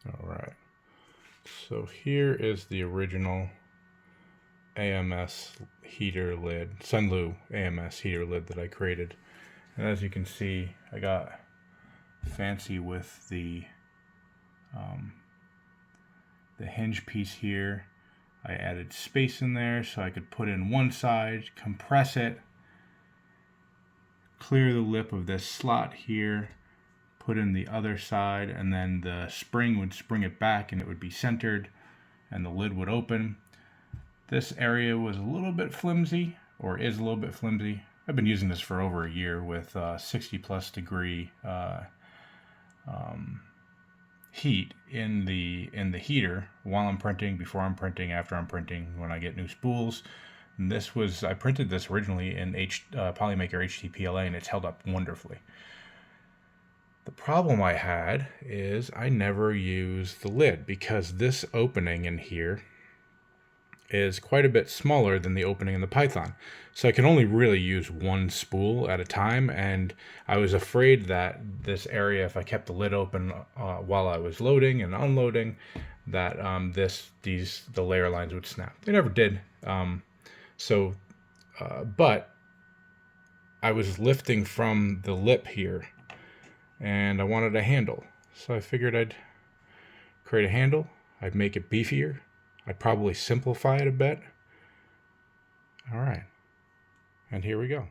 All right. So here is the original AMS heater lid, Sunlu AMS heater lid that I created. And as you can see, I got fancy with the hinge piece here. I added space in there so I could put in one side, compress it, clear the lip of this slot here, put in the other side, and then the spring would spring it back and it would be centered and the lid would open. This area was a little bit flimsy, or is a little bit flimsy. I've been using this for over a year with 60 plus degree heat in the heater while I'm printing, before I'm printing, after I'm printing, when I get new spools. And this was, I printed this originally in Polymaker HTPLA, and it's held up wonderfully. The problem I had is I never use the lid, because this opening in here is quite a bit smaller than the opening in the Python. So I can only really use one spool at a time, and I was afraid that this area, if I kept the lid open while I was loading and unloading, that the layer lines would snap. They never did. But I was lifting from the lip here, and I wanted a handle. So I figured I'd create a handle. I'd make it beefier. I'd probably simplify it a bit. All right, and here we go.